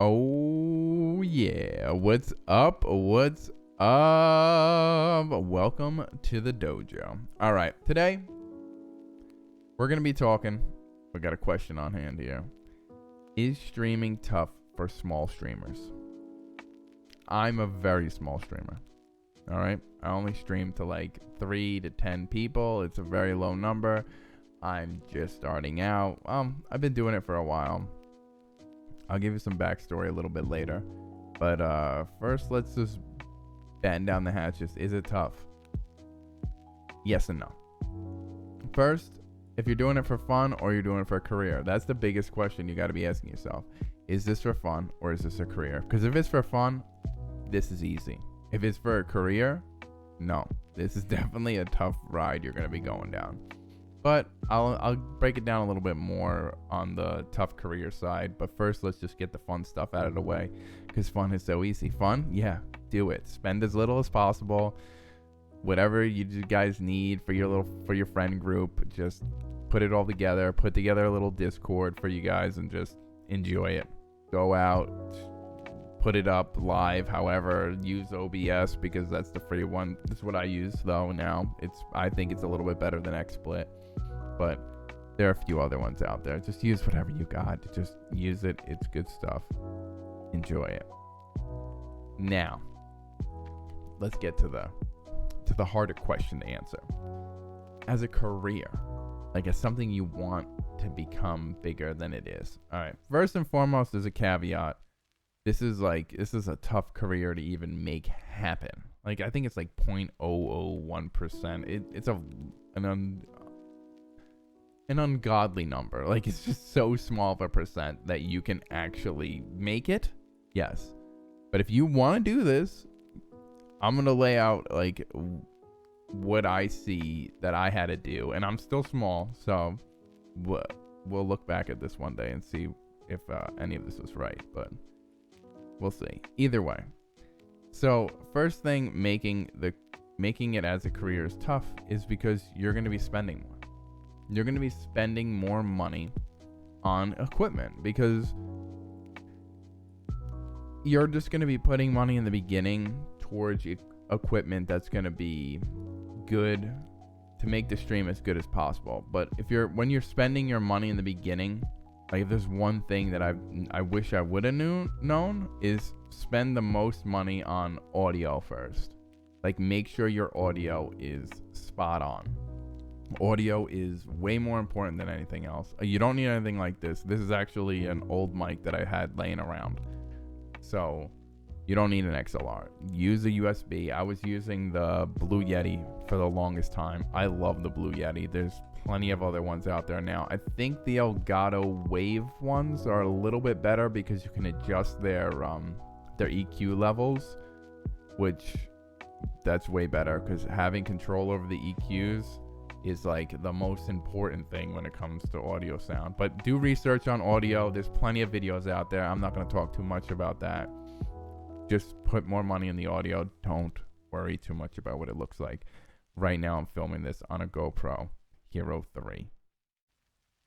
Oh yeah, what's up? What's up? Welcome to the dojo. All right, today we're gonna be talking. We got a question on hand here. Is streaming tough for small streamers? I'm a very small streamer. All right, I only stream to like 3 to 10 people. It's a very low number. I'm just starting out. I've been doing it for a while. I'll give you some backstory a little bit later. But first, let's just batten down the hatches. Is it tough? Yes and no. First, if you're doing it for fun or you're doing it for a career, that's the biggest question you got to be asking yourself. Is this for fun or is this a career? Because if it's for fun, this is easy. If it's for a career, no. This is definitely a tough ride you're going to be going down. But I'll break it down a little bit more on the tough career side. But first, let's just get the fun stuff out of the way, because fun is so easy. Fun? Yeah, do it. Spend as little as possible. Whatever you guys need for your friend group, just put it all together. Put together a little Discord for you guys and just enjoy it. Go out, put it up live. However, use OBS because that's the free one. That's what I use though now. I think it's a little bit better than XSplit. But there are a few other ones out there. Just use whatever you got. Just use it. It's good stuff. Enjoy it. Now, let's get to the harder question to answer. As a career, like as something you want to become bigger than it is. All right. First and foremost, there's a caveat. This is a tough career to even make happen. Like I think it's like 0.001%. It's an ungodly number. Like it's just so small of a percent that you can actually make it. Yes. But if you want to do this, I'm going to lay out like what I see that I had to do. And I'm still small. So we'll look back at this one day and see if any of this was right. But we'll see. Either way. So first thing, making it as a career is tough is because you're going to be spending more. You're going to be spending more money on equipment because you're just going to be putting money in the beginning towards equipment that's going to be good to make the stream as good as possible. But when you're spending your money in the beginning, like if there's one thing that I wish I would have known is spend the most money on audio first. Like make sure your audio is spot on. Audio is way more important than anything else. You don't need anything like this. This is actually an old mic that I had laying around. So you don't need an XLR. Use a USB. I was using the Blue Yeti for the longest time. I love the Blue Yeti. There's plenty of other ones out there now. I think the Elgato Wave ones are a little bit better because you can adjust their EQ levels, which that's way better because having control over the EQs is like the most important thing when it comes to audio sound. But do research on audio. There's plenty of videos out there. I'm not going to talk too much about that. Just put more money in the audio. Don't worry too much about what it looks like. Right now I'm filming this on a GoPro Hero 3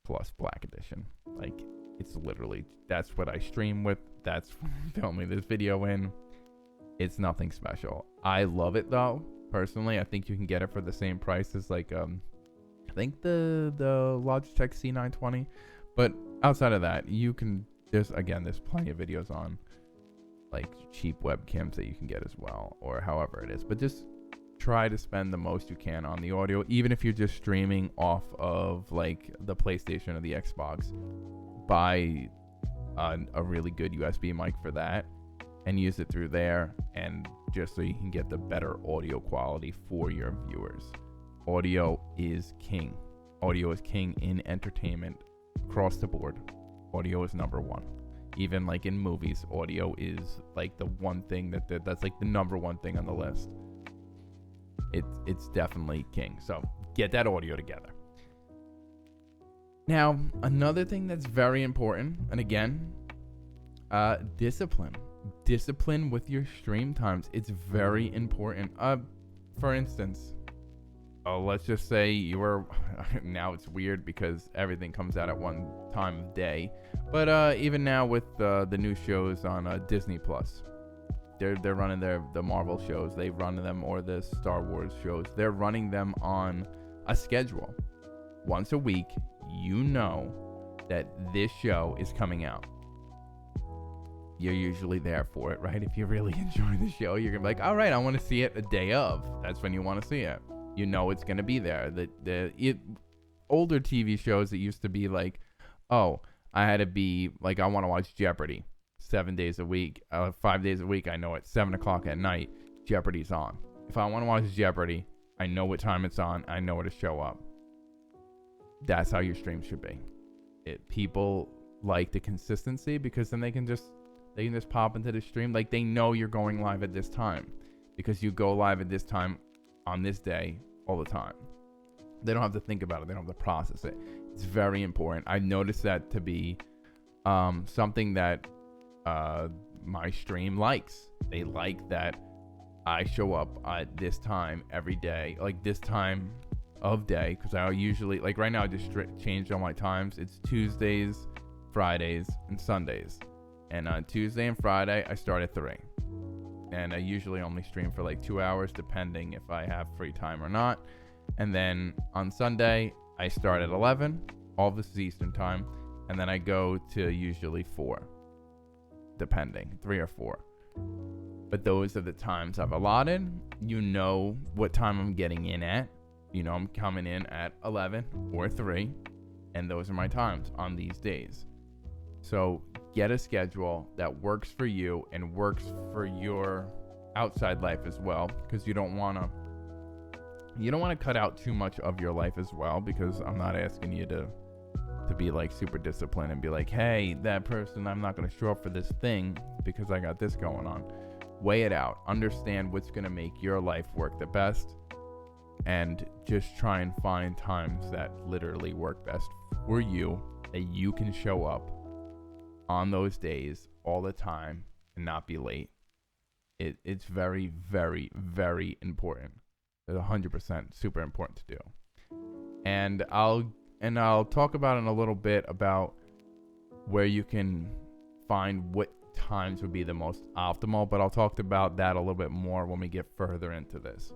Plus Black Edition. Like it's literally, that's what I stream with. That's what I'm filming this video in. It's nothing special. I love it though. Personally, I think you can get it for the same price as like I think the Logitech C920, but outside of that, there's plenty of videos on like cheap webcams that you can get as well, or however it is. But just try to spend the most you can on the audio, even if you're just streaming off of like the PlayStation or the Xbox. Buy a really good USB mic for that and use it through there, and just so you can get the better audio quality for your viewers. Audio is king. Audio is king in entertainment across the board. Audio is number one. Even like in movies, audio is like the one thing that's like the number one thing on the list. It's definitely king. So get that audio together. Now, another thing that's very important, and again, discipline. Discipline with your stream times. It's very important. For instance, let's just say you were now it's weird because everything comes out at one time of day, but even now with the new shows on Disney Plus, they're running the Marvel shows, they run them, or the Star Wars shows, they're running them on a schedule. Once a week, you know that this show is coming out. You're usually there for it, right? If you really enjoy the show, you're gonna be like, all right, I want to see it a day of. That's when you want to see it. You know it's gonna be there. The older TV shows, it used to be like, oh, I had to be like, I want to watch Jeopardy 7 days a week, 5 days a week. I know at 7 o'clock at night, Jeopardy's on. If I want to watch Jeopardy, I know what time it's on. I know where to show up. That's how your stream should be. People like the consistency because then they can just pop into the stream. Like, they know you're going live at this time because you go live at this time on this day all the time. They don't have to think about it. They don't have to process it. It's very important. I noticed that to be something that my stream likes. They like that I show up at this time every day, like this time of day, because I usually, like right now, I just changed all my times. It's Tuesdays, Fridays, and Sundays. And on Tuesday and Friday, I start at 3. And I usually only stream for like 2 hours, depending if I have free time or not. And then on Sunday, I start at 11. All this is Eastern time. And then I go to usually 4, depending, 3 or 4. But those are the times I've allotted. You know what time I'm getting in at. You know I'm coming in at 11 or 3. And those are my times on these days. So get a schedule that works for you and works for your outside life as well, because you don't want to cut out too much of your life as well, because I'm not asking you to be like super disciplined and be like, hey, that person, I'm not going to show up for this thing because I got this going on. Weigh it out. Understand what's going to make your life work the best, and just try and find times that literally work best for you, that you can show up on those days all the time and not be late. It's very, very, very important. It's 100% super important to do. And I'll talk about in a little bit about where you can find what times would be the most optimal, but I'll talk about that a little bit more when we get further into this.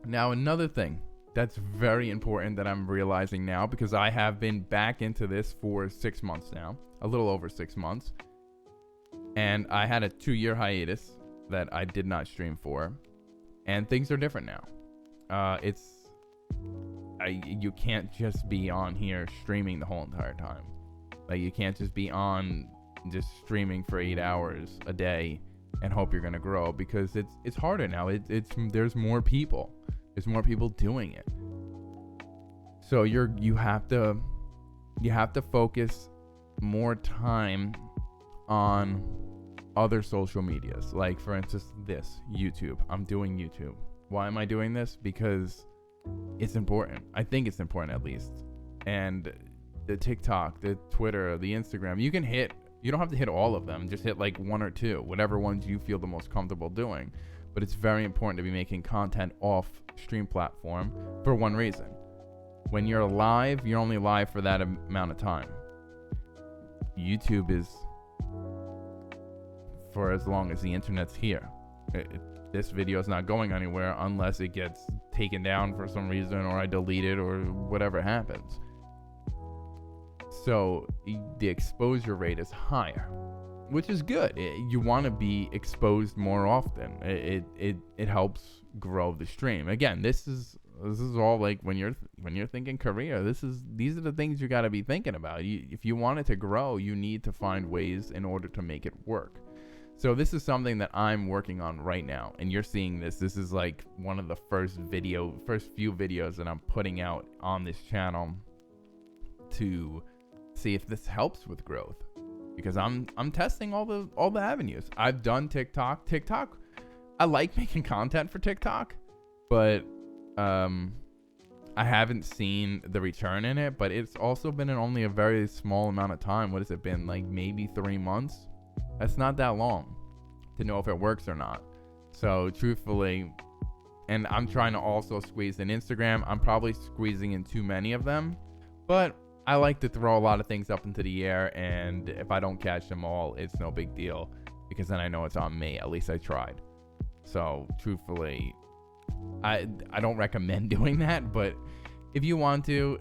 Now, another thing that's very important that I'm realizing now, because I have been back into this for 6 months now, a little over 6 months, and I had a 2-year hiatus that I did not stream for, and things are different now. You can't just be on here streaming the whole entire time. Like, you can't just be on just streaming for 8 hours a day and hope you're gonna grow, because it's harder now. There's more people. There's more people doing it. So you have to focus more time on other social medias. Like, for instance, this YouTube. I'm doing YouTube. Why am I doing this? Because it's important. I think it's important, at least. And the TikTok, the Twitter, the Instagram, you don't have to hit all of them. Just hit like 1 or 2, whatever ones you feel the most comfortable doing. But it's very important to be making content off stream platform for one reason. When you're live, you're only live for that amount of time. YouTube is for as long as the internet's here. This video is not going anywhere unless it gets taken down for some reason, or I delete it, or whatever happens. So the exposure rate is higher, which is good. You want to be exposed more often. It helps grow the stream. Again, this is all like when you're thinking career. These are the things you got to be thinking about. If you want it to grow, you need to find ways in order to make it work. So this is something that I'm working on right now, and you're seeing this. This is like one of the first few videos that I'm putting out on this channel to see if this helps with growth, because I'm testing all the avenues. I've done TikTok. I like making content for TikTok, but I haven't seen the return in it. But it's also been in only a very small amount of time. What has it been, like maybe 3 months? That's not that long to know if it works or not. So truthfully, and I'm trying to also squeeze in Instagram. I'm probably squeezing in too many of them, but I like to throw a lot of things up into the air, and if I don't catch them all, it's no big deal, because then I know it's on me. At least I tried. So truthfully, I don't recommend doing that, but if you want to,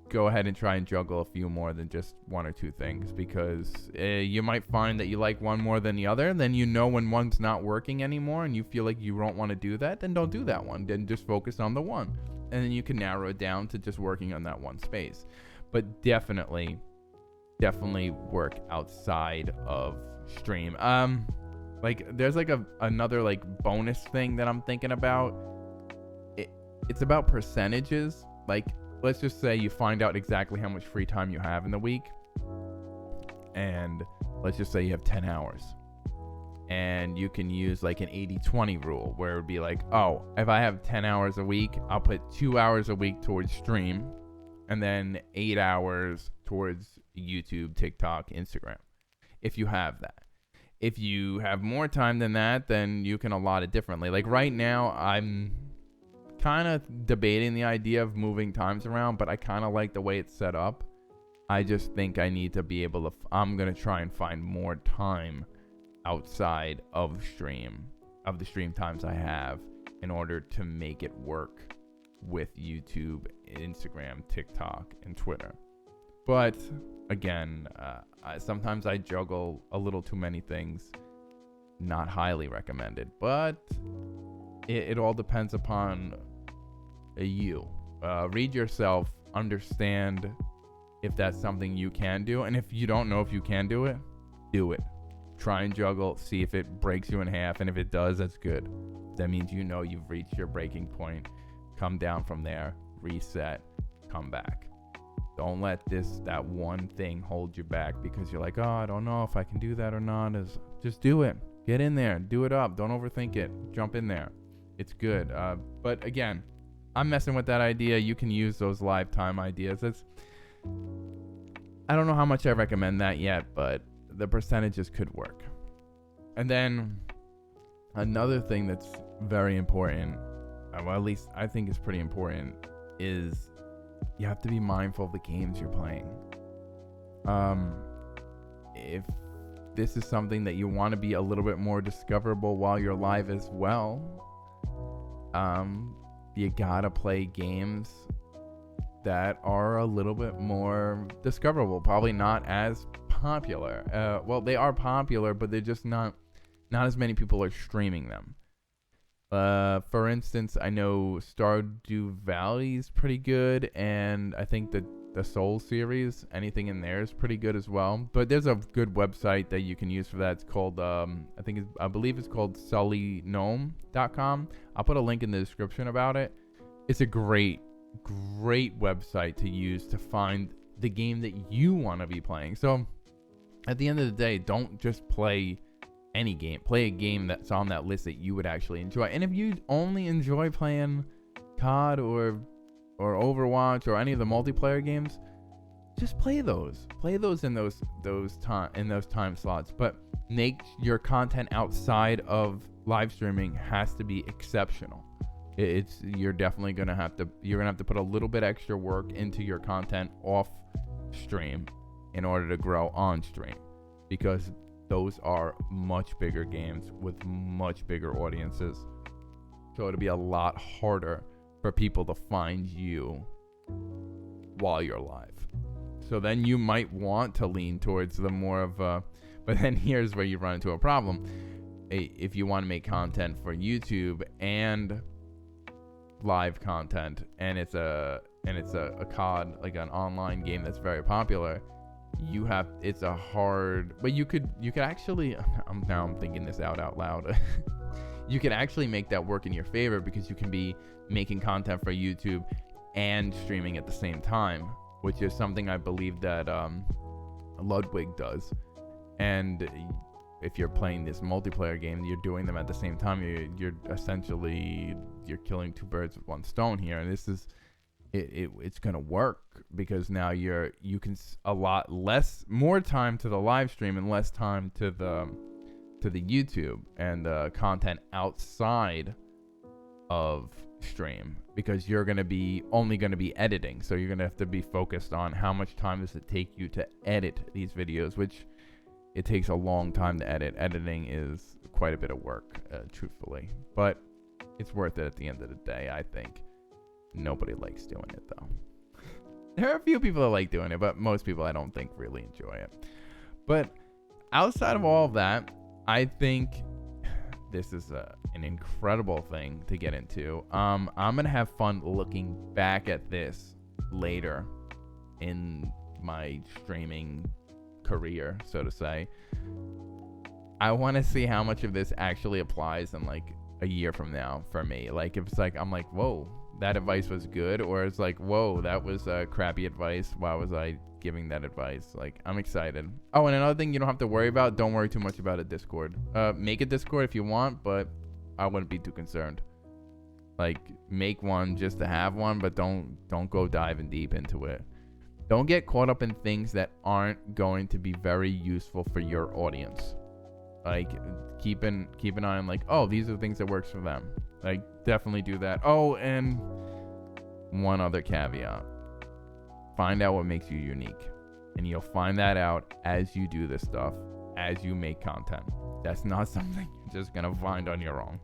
go ahead and try and juggle a few more than just one or two things, because you might find that you like one more than the other. Then you know when one's not working anymore and you feel like you don't want to do that, then don't do that one. Then just focus on the one, and then you can narrow it down to just working on that one space. But definitely work outside of stream. Like there's like another like bonus thing that I'm thinking about. It's about percentages. Like, let's just say you find out exactly how much free time you have in the week, and let's just say you have 10 hours, and you can use like an 80-20 rule, where it would be like, oh, if I have 10 hours a week, I'll put 2 hours a week towards stream, and then 8 hours towards YouTube, TikTok, Instagram, if you have that. If you have more time than that, then you can allot it differently. Like right now, I'm kind of debating the idea of moving times around, but I kind of like the way it's set up. I just think I need to be able to, I'm going to try and find more time outside of the stream times I have, in order to make it work with YouTube, Instagram, TikTok, and Twitter. But again, sometimes I juggle a little too many things. Not highly recommended, but it all depends upon you. Read yourself, understand if that's something you can do, and if you don't know if you can do it, do it. Try and juggle, see if it breaks you in half, and if it does, that's good. That means you know you've reached your breaking point. Come down from there, reset, come back. Don't let that one thing hold you back because you're like, oh, I don't know if I can do that or not. Just do it. Get in there. Do it up. Don't overthink it. Jump in there. It's good. But again, I'm messing with that idea. You can use those live time ideas. I don't know how much I recommend that yet, but the percentages could work. And then another thing that's very important, well, at least I think is pretty important, is you have to be mindful of the games you're playing. If this is something that you want to be a little bit more discoverable while you're live as well, you gotta play games that are a little bit more discoverable. Probably not as popular. Well, they are popular, but they're just not as many people are streaming them. For instance, I know Stardew Valley is pretty good, and I think that the Soul series, anything in there is pretty good as well. But there's a good website that you can use for that. It's called, I believe it's called SullyGnome.com. I'll put a link in the description about it. It's a great website to use to find the game that you want to be playing. So at the end of the day, don't just play any game. Play a game that's on that list that you would actually enjoy. And if you only enjoy playing COD or Overwatch or any of the multiplayer games, just play those. Play those in those time slots. But make your content outside of live streaming has to be exceptional. You're definitely gonna have to put a little bit extra work into your content off stream in order to grow on stream, because those are much bigger games with much bigger audiences. So it'll be a lot harder for people to find you while you're live. So then you might want to lean towards the more of a, but then here's where you run into a problem. If you want to make content for YouTube and live content, and it's a COD, like an online game that's very popular, it's a hard, but you could actually, I'm thinking this out loud. You can actually make that work in your favor, because you can be making content for YouTube and streaming at the same time, which is something I believe that Ludwig does. And if you're playing this multiplayer game, you're doing them at the same time. You're essentially killing two birds with one stone here, and this is it's gonna work, because now you can allot more time to the live stream and less time to the YouTube and the content outside of stream, because you're going to be only going to be editing. So you're going to have to be focused on how much time does it take you to edit these videos, which it takes a long time to edit. Editing is quite a bit of work, truthfully, but it's worth it at the end of the day, I think. Nobody likes doing it, though. There are a few people that like doing it, but most people I don't think really enjoy it. But outside of all of that, I think this is an incredible thing to get into. I'm going to have fun looking back at this later in my streaming career, so to say. I want to see how much of this actually applies in like a year from now for me. Like if it's like, I'm like, whoa, that advice was good, or it's like, whoa, that was crappy advice. Why was I giving that advice? Like, I'm excited. Oh, and another thing you don't have to worry about, don't worry too much about a Discord. Make a Discord if you want, but I wouldn't be too concerned. Like, make one just to have one, but don't go diving deep into it. Don't get caught up in things that aren't going to be very useful for your audience. Like, keep an eye on, like, oh, these are the things that works for them. Like, definitely do that. Oh, and one other caveat. Find out what makes you unique. And you'll find that out as you do this stuff, as you make content. That's not something you're just going to find on your own.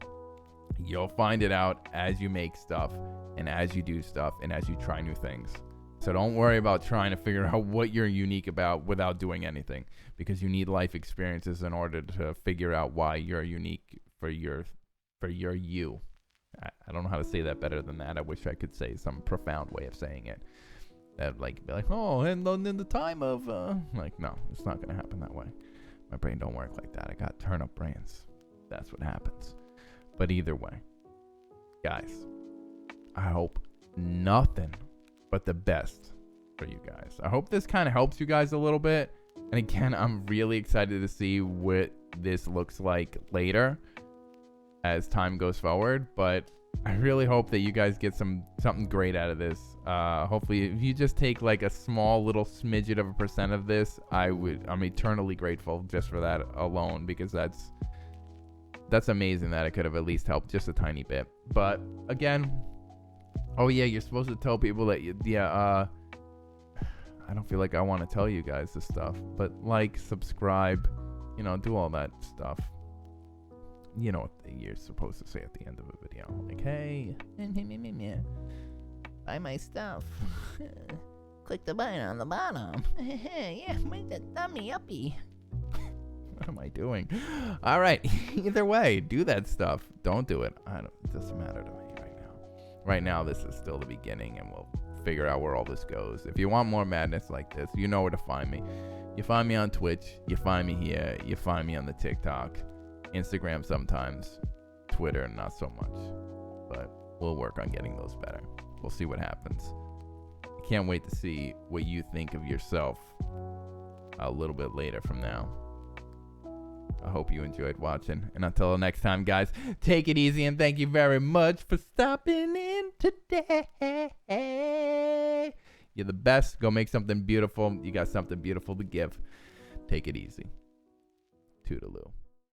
You'll find it out as you make stuff, and as you do stuff, and as you try new things. So don't worry about trying to figure out what you're unique about without doing anything, because you need life experiences in order to figure out why you're unique for your you. I don't know how to say that better than that. I wish I could say some profound way of saying it. That like be like, oh, and in the time of like, no, it's not gonna happen that way. My brain don't work like that. I got turnip brains. That's what happens. But either way, guys, I hope nothing but the best for you guys. I hope this kind of helps you guys a little bit. And again, I'm really excited to see what this looks like later as time goes forward. But I really hope that you guys get something great out of this. Hopefully, if you just take like a small little smidget of a % of this, I'm eternally grateful just for that alone, because that's amazing that it could have at least helped just a tiny bit. But again, oh yeah, you're supposed to tell people that I don't feel like I want to tell you guys this stuff, but like, subscribe, do all that stuff. You know what you're supposed to say at the end of a video. Like, hey, buy my stuff. Click the button on the bottom. Yeah, make the thumbie uppy. What am I doing? All right. Either way, do that stuff. Don't do it. It doesn't matter to me right now. Right now, this is still the beginning, and we'll figure out where all this goes. If you want more madness like this, you know where to find me. You find me on Twitch. You find me here. You find me on the TikTok. Instagram sometimes. Twitter, not so much. But we'll work on getting those better. We'll see what happens. I can't wait to see what you think of yourself a little bit later from now. I hope you enjoyed watching. And until the next time, guys, take it easy, and thank you very much for stopping in today. You're the best. Go make something beautiful. You got something beautiful to give. Take it easy. Toodaloo.